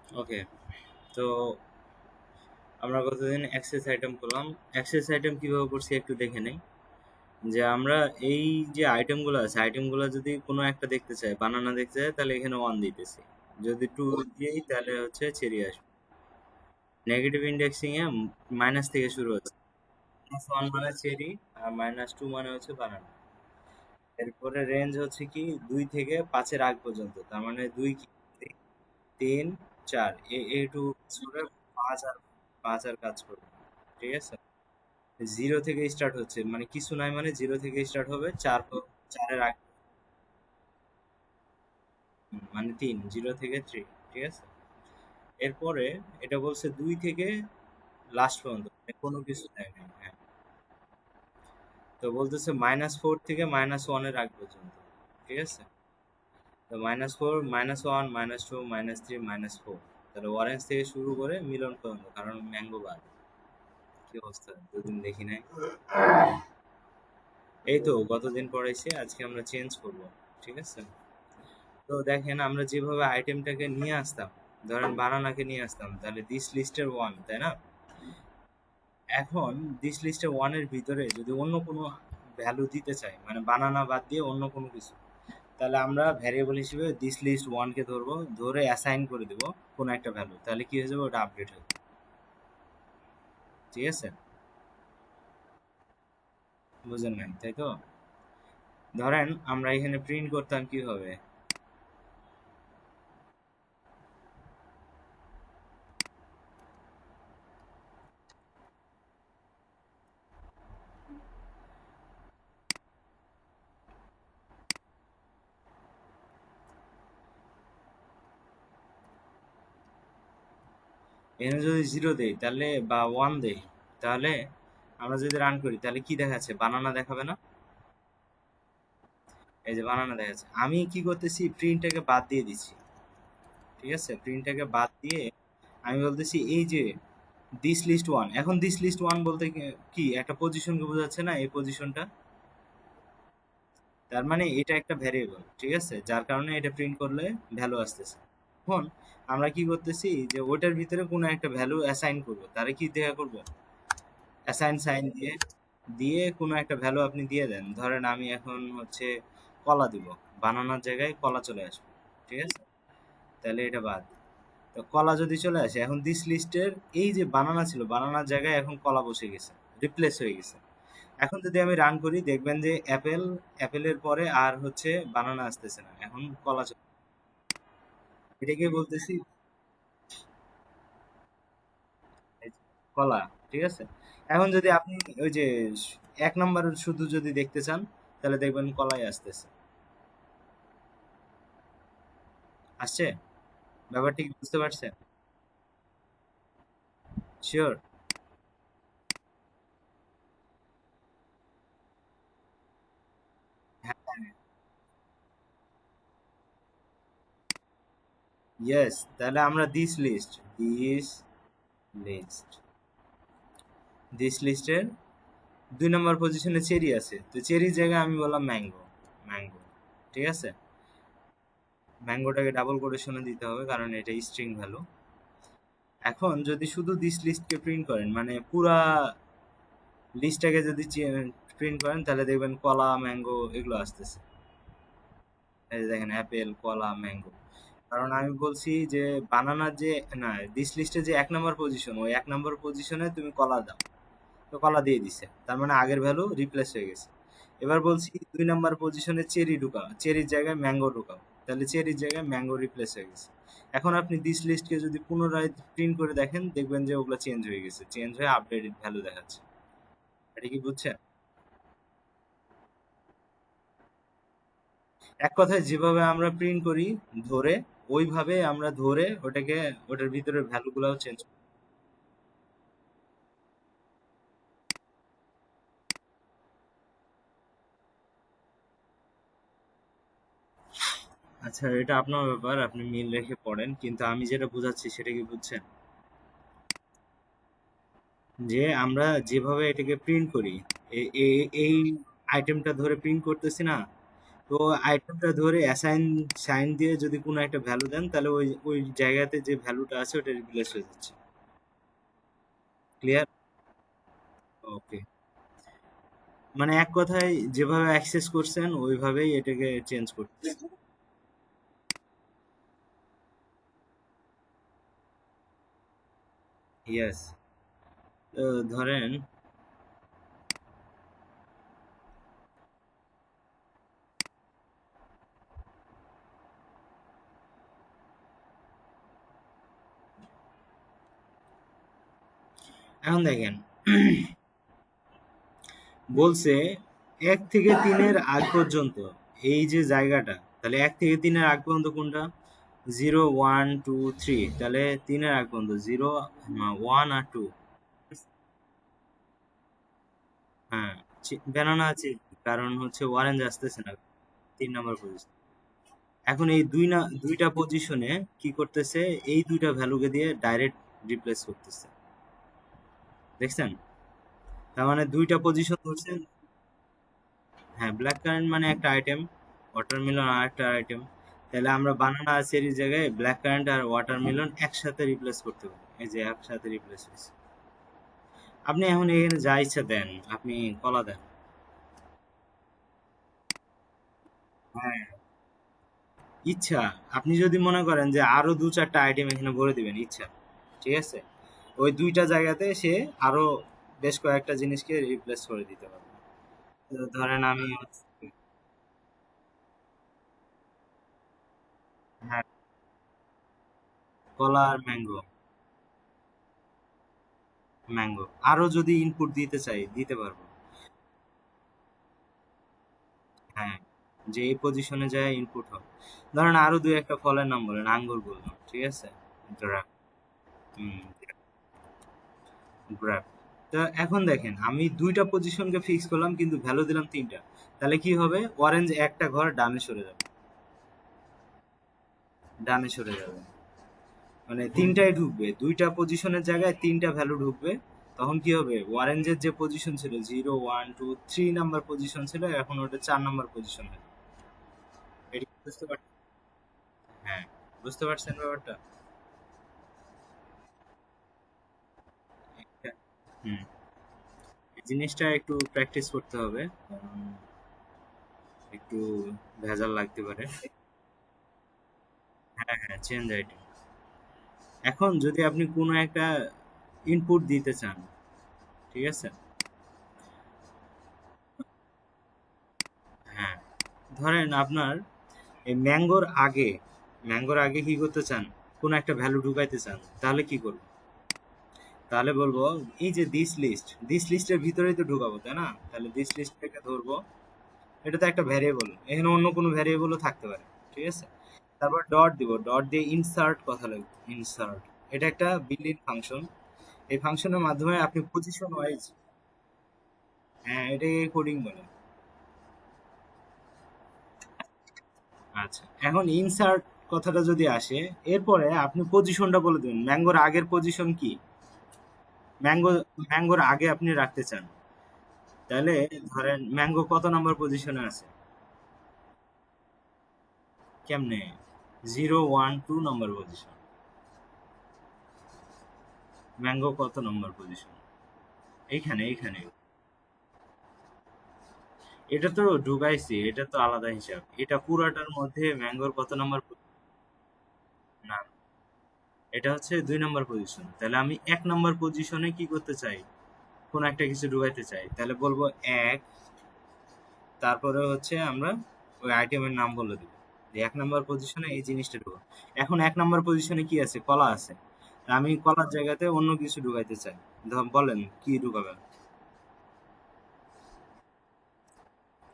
ওকে, তো আমরা কতদিন অ্যাক্সেস আইটেম করলাম। অ্যাক্সেস আইটেম কিভাবে করছি একটু দেখে নেই। যে আমরা এই যে আইটেমগুলো আছে, আইটেমগুলো যদি কোনো একটা দেখতে চাই, বানানা দেখতে চাই, তাহলে এখানে ওয়ান দিতেছি। যদি টু দিই তাহলে হচ্ছে চেরি আসবে। নেগেটিভ ইন্ডেক্সিং এ মাইনাস থেকে শুরু হচ্ছে। মাইনাস ওয়ান মানে চেরি, আর মাইনাস টু মানে হচ্ছে বানানা। এরপরে রেঞ্জ হচ্ছে কি 2 থেকে 5-এর আগ পর্যন্ত, তার মানে 2, 3, 4 একটু করে। 5 আর কাজ করবে। ঠিক আছে। 0 থেকে স্টার্ট হচ্ছে, মানে কিছু নাই, মানে 0 থেকে স্টার্ট হবে, 4-এর আগে। মানে 3, 0 থেকে 3। ঠিক আছে। এরপরে এটা বলছে 2 থেকে লাস্ট পর্যন্ত, মানে কোনো কিছু দেয় নাই। হ্যাঁ, তো বলতেছে -4 থেকে -1 এর আগ পর্যন্ত। ঠিক আছে। তো -4, -1, -2, -3, -4, তাহলে অরেঞ্জ থেকে শুরু করে মিলন পর্যন্ত, কারণ ম্যাঙ্গো বার। কি অবস্থা, দুদিন দেখি নাই। এই তো গতদিন পড়াইছি, আজকে আমরা চেঞ্জ করব। ঠিক আছে। তো দেখেন, আমরা যেভাবে আইটেমটাকে নিয়ে আসতাম, ধরেন বানানাকে নিয়ে আসতাম, তাহলে দিস লিস্টের ওয়ান, তাই না? এখন দিস লিস্টের ওয়ানের ভিতরে যদি অন্য কোনো ভ্যালু দিতে চাই, মানে বানানা বাদ দিয়ে অন্য কোনো কিছু, তাহলে আমরা ভ্যারিয়েবল হিসেবে দিস লিস্ট ওয়ানকে ধরবো, ধরে অ্যাসাইন করে দেবো কোনো একটা ভ্যালু, তাহলে কি হয়ে যাবে, ওটা আপডেট হয়ে যাবে। ঠিক আছে। বুঝেন নাই তাই তো? ধরেন আমরা এখানে প্রিন্ট করতাম কিভাবে। এখানে যদি জিরো দেই তাহলে, বা ওয়ান দেই, তাহলে আমরা যদি রান করি তাহলে কি দেখাচ্ছে, বানানা দেখাবে না? এই যে বানানা দেখাচ্ছে। আমি কি করতেছি, প্রিন্টটাকে বাদ দিয়ে দিচ্ছি। ঠিক আছে, প্রিন্টটাকে বাদ দিয়ে আমি বলতেছি এই যে দিস লিস্ট ওয়ান। এখন দিস লিস্ট ওয়ান বলতে কি একটা পজিশনকে বোঝাচ্ছে না, এই পজিশনটা। তার মানে এটা একটা ভ্যারিয়েবল, ঠিক আছে, যার কারণে এটা প্রিন্ট করলে ভ্যালু আসতেছে। এখন আমরা কি করতেছি, যে ওটার ভিতরে কোনো একটা ভ্যালু অ্যাসাইন করব, তারে কি দেখা করব, অ্যাসাইন সাইন দিয়ে, কোনো একটা ভ্যালু আপনি দিয়ে দেন। ধরেন আমি এখন হচ্ছে কলা দিব, বানানোর জায়গায় কলা চলে আসবে। ঠিক আছে। তাহলে এটা বাদ। তো কলা যদি চলে আসে, এখন দিস লিস্টের এই যে বানানা ছিল, বানানার জায়গায় এখন কলা বসে গেছে, রিপ্লেস হয়ে গেছে। এখন যদি আমি রান করি দেখবেন যে অ্যাপেলের পরে আর হচ্ছে বানানা আসতেছে না, এখন কলা চলে। এটাকে বলতেছি কলা। ঠিক আছে। এখন যদি আপনি ওই যে 1 নম্বর শুধু যদি দেখতে চান, তাহলে দেখবেন কলাই আসতেছে। আসছে? ব্যাপারটা কি বুঝতে পারছেন? শিওর? হ্যাঁ। ইয়েস, তাহলে আমরা লিস্ট দিস লিস্টের 2 নম্বর পজিশনে চেরি আছে, তো চেরির জায়গায় আমি বললাম ম্যাঙ্গো। ঠিক আছে। ম্যাঙ্গোটাকে ডাবল কোটেশনে দিতে হবে, কারণ এটা স্ট্রিং ভ্যালু। এখন যদি শুধু দিস লিস্টকে প্রিন্ট করেন, মানে পুরা লিস্টটাকে যদি প্রিন্ট করেন, তাহলে দেখবেন কলা, ম্যাঙ্গো এগুলো আসতেছে। এই যে দেখেন, অ্যাপেল, কলা, ম্যাঙ্গো। কারণ আমি বলছি যে বানানার যে, না, দিস লিস্টে যে 1 নম্বর পজিশন, ওই 1 নম্বর পজিশনে তুমি কলা দাও, তো কলা দিয়ে দিছে, তার মানে আগের ভ্যালু রিপ্লেস হয়ে গেছে। এবার বলছি 2 নম্বর পজিশনে চেরি ঢুকাও, চেরির জায়গায় ম্যাঙ্গো ঢুকাও, তাহলে চেরির জায়গায় ম্যাঙ্গো রিপ্লেস হয়ে গেছে। এখন আপনি দিস লিস্টকে যদি পুনরায় প্রিন্ট করে দেখেন, দেখবেন যে ওগুলো চেঞ্জ হয়ে গেছে, চেঞ্জ হয়ে আপডেটেড ভ্যালু দেখাচ্ছে। এটা কি বুঝছেন? এক কথায় যেভাবে আমরা প্রিন্ট করি ধরে, ওইভাবে আমরা ধরে ওটাকে, ওটার ভিতরে ভ্যালুগুলোও চেঞ্জ। আচ্ছা, এটা আপনার ব্যাপার, আপনি মিল রেখে পড়েন, কিন্তু আমি যেটা বোঝাচ্ছি সেটা কি বুঝছেন? যে আমরা যেভাবে এটাকে প্রিন্ট করি, এই আইটেমটা ধরে প্রিন্ট করতেছি না, তো আইটেমটা ধরে অ্যাসাইন সাইন দিয়ে যদি কোনো একটা ভ্যালু দেন, তাহলে ওই ওই জায়গাতে যে ভ্যালুটা আছে ওটা রিপ্লেস হয়ে যাচ্ছে। ক্লিয়ার? ওকে। মানে এক কথায় যেভাবে অ্যাক্সেস করছেন ওইভাবেই এটাকে চেঞ্জ করতে। ইয়েস। তো ধরেন এখন দেখেন বলছে 1 থেকে 3-এর আগ পর্যন্ত এই যে জায়গাটা, তাহলে 1 থেকে 3-এর আগ পর্যন্ত কোনটা? 0 1 2 3, তাহলে 3-এর আগ পর্যন্ত 0 1 আর 2। হ্যাঁ, ব্যানানা আছে, কারণ হচ্ছে অরেঞ্জ আসতেছে না 3 নম্বর পজিশন। এখন এই দুইটা পজিশনে কি করতেছে, এই দুইটা ভ্যালুকে দিয়ে ডাইরেক্ট রিপ্লেস করতেছে। দেখছেন? তার মানে দুইটা পজিশন ধরছেন। হ্যাঁ, ব্ল্যাক কারেন্ট মানে একটা আইটেম, ওয়াটারমেলন আর একটা আইটেম। তাহলে আমরা বানানা চেরির জায়গায় ব্ল্যাক কারেন্ট আর ওয়াটারমেলন একসাথে রিপ্লেস করতে পারি। এই যে একসাথে রিপ্লেস হয়েছে। আপনি এখন এখানে যা ইচ্ছা দেন, আপনি কলা দেন। হ্যাঁ, ইচ্ছা। আপনি যদি মনে করেন যে আরো 2-4টা আইটেম এখানে ভরে দিবেন, ইচ্ছা, ঠিক আছে, ওই দুইটা জায়গাতে সে আরো বেশ কয়েকটা জিনিসকে রিপ্লেস করে দিতে পারবে। তো ধরেন আমি হ্যাঁ, কলা আর ম্যাঙ্গো। ম্যাঙ্গো আরো যদি ইনপুট দিতে চাই দিতে পারবো। হ্যাঁ, যে এই পজিশনে যায় ইনপুট হবে। ধরেন আরো দুই একটা ফলের নাম বলেন, আঙ্গুর বললাম, ঠিক আছে, ড্রাগ, গ্রাপ। তো এখন দেখেন আমি দুইটা পজিশনকে ফিক্স করলাম কিন্তু ভ্যালু দিলাম 3টা। তাহলে কি হবে, অরেঞ্জ একটা ঘর ডানে সরে যাবে। ডানে সরে যাবে মানে তিনটায় ঢুকবে, দুইটা পজিশনের জায়গায় 3টা ভ্যালু ঢুকবে। তখন কি হবে, অরেঞ্জের যে পজিশন ছিল 0 1 2 3 নাম্বার পজিশন ছিল, এখন ওটা 4 নাম্বার পজিশন হবে। এটা কি বুঝতে পারছেন? হ্যাঁ, বুঝতে পারছেন ব্যাপারটা? হুম। এই জিনিসটা একটু প্র্যাকটিস করতে হবে, কারণ একটু ভেজাল লাগতে পারে। হ্যাঁ হ্যাঁ, চেঞ্জ আইটেম। এখন যদি আপনি কোনো একটা ইনপুট দিতে চান, ঠিক আছে, হ্যাঁ, ধরেন আপনার এই ম্যাঙ্গোর আগে কি করতে চান, কোনো একটা ভ্যালু ঢুকাইতে চান, তাহলে কি করব? তাহলে বলবো এই যে দিস লিস্টের ভিতরেই তো ঢুকাবো, তাই না? তাহলে দিস লিস্ট থেকে ধরবো, এটা তো একটা ভ্যারিয়েবল, এখানে অন্য কোনো ভ্যারিয়েবলও থাকতে পারে, ঠিক আছে। তারপর ডট দিব, ডট দিয়ে ইনসার্ট কথা লাগবে, ইনসার্ট। এটা একটা বিল্ট ফাংশন। এই ফাংশনের মাধ্যমে আপনি পজিশন ওয়াইজ, হ্যাঁ, এটাকে কোডিং বলে। আচ্ছা, এখন ইনসার্ট কথাটা যদি আসে, এরপরে আপনি পজিশনটা বলে দেবেন, ম্যাঙ্গোর আগের পজিশন কি, ম্যাঙ্গো ম্যাঙ্গোর আগে আপনি রাখতে চান। তাহলে ধরেন ম্যাঙ্গো কত নাম্বার পজিশনে আছে, কেমনে, 0 1 2 নাম্বার পজিশন। ম্যাঙ্গো কত নাম্বার পজিশন, এইখানে। এটা তো ঢুকাইছি, এটা তো আলাদা হিসাব, এটা পুরাটার মধ্যে ম্যাঙ্গোর কত নাম্বার না, এটা হচ্ছে 2 নাম্বার পজিশন। তাহলে আমি 1 নাম্বার পজিশনে কি করতে চাই, কোন একটা কিছু ঢুকাইতে চাই, তাহলে বলবো 1, তারপরে হচ্ছে আমরা ওই আইটেমের নাম বলে দিব যে 1 নাম্বার পজিশনে এই জিনিসটা ঢুকো। এখন 1 নাম্বার পজিশনে কি আছে, কলা আছে। তা আমি কলার জায়গাতে অন্য কিছু ঢুকাইতে চাই, বলেন কি ঢুকাবেন?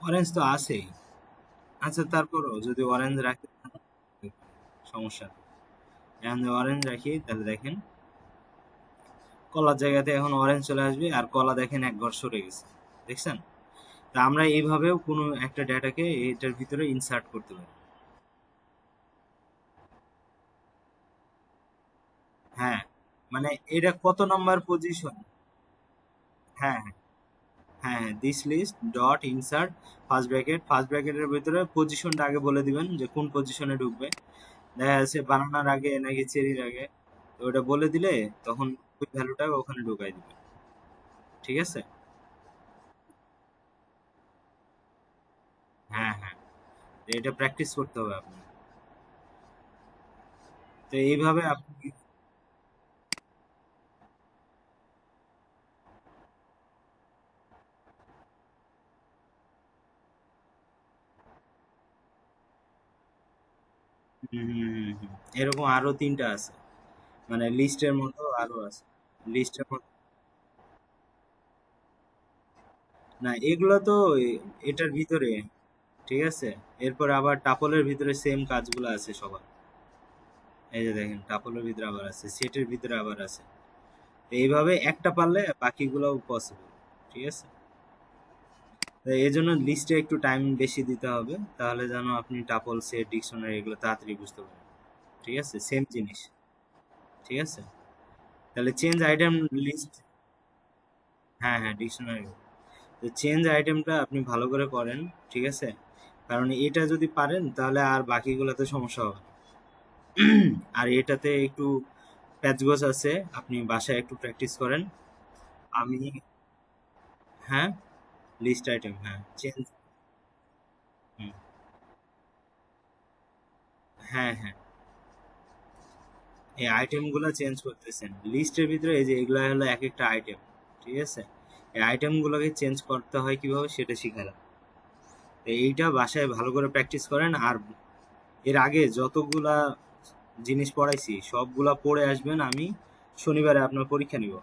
অরেঞ্জ তো আছেই। আচ্ছা, তারপরও যদি অরেঞ্জ রাখি, সমস্যা নেই। এখন অরেঞ্জ রাখি, তাহলে দেখেন কলার জায়গাতে এখন অরেঞ্জ চলে আসবে, আর কলা দেখেন এক ঘর সরে গেছে। দেখছেন? তা আমরা এইভাবেও কোনো একটা ডেটাকে এটার ভিতরে ইনসার্ট করতে পারি। হ্যাঁ, মানে এটা কত নাম্বার পজিশন। হ্যাঁ হ্যাঁ, হ্যাঁ হ্যাঁ, this list dot insert first ব্র্যাকেটের ভিতরে পজিশনটা আগে বলে দিবেন যে কোন পজিশনে ঢুকবে। দেখা যাচ্ছে বানানার আগে নাকি চেরির আগে, তো ওটা বলে দিলে তখন ওই ভ্যালুটা ওখানে ঢুকাই দিবে। ঠিক আছে। হ্যাঁ হ্যাঁ, তো এটা প্র্যাকটিস করতে হবে আপনার। তো এইভাবে আপনি এরকম আরো 3টা আছে, মানে লিস্টের মতো আরো আছে। লিস্টের মতো না, এগুলো তো এটার ভিতরে। ঠিক আছে। এরপর আবার টাপলের ভিতরে সেম কাজগুলো আছে সবার। এই যে দেখেন, টাপলের ভিতরে আবার আছে, সেটের ভিতরে আবার আছে। তো এইভাবে একটা পারলে বাকিগুলোও পসিবল। ঠিক আছে। তো এই জন্য লিস্টে একটু টাইম বেশি দিতে হবে, তাহলে যেন আপনি টাপল সেট ডিকশনারি এগুলো তাড়াতাড়ি বুঝতে পারেন। ঠিক আছে, সেম জিনিস। ঠিক আছে। তাহলে চেঞ্জ আইটেম লিস্ট। হ্যাঁ হ্যাঁ, ডিকশনারি। তো চেঞ্জ আইটেমটা আপনি ভালো করে করেন। ঠিক আছে। কারণ এটা যদি পারেন তাহলে আর বাকিগুলোতে সমস্যা হবে না। আর এটাতে একটু প্যাচগোছ আছে, আপনি বাসায় একটু প্র্যাকটিস করেন। আমি হ্যাঁ, লিস্ট আইটেম, হ্যাঁ চেঞ্জ। হুম, হ্যাঁ হ্যাঁ, এই আইটেমগুলো চেঞ্জ করতেছেন লিস্টের ভিতরে, এই যে এগুলা হলো এক একটা আইটেম। ঠিক আছে। এই আইটেমগুলোকে চেঞ্জ করতে হয় কিভাবে সেটা শিখালাম। তো এইটা বাসায় ভালো করে প্র্যাকটিস করেন। আর এর আগে যতগুলা জিনিস পড়াইছি সবগুলা পড়ে আসবেন, আমি শনিবারে আপনার পরীক্ষা নিব।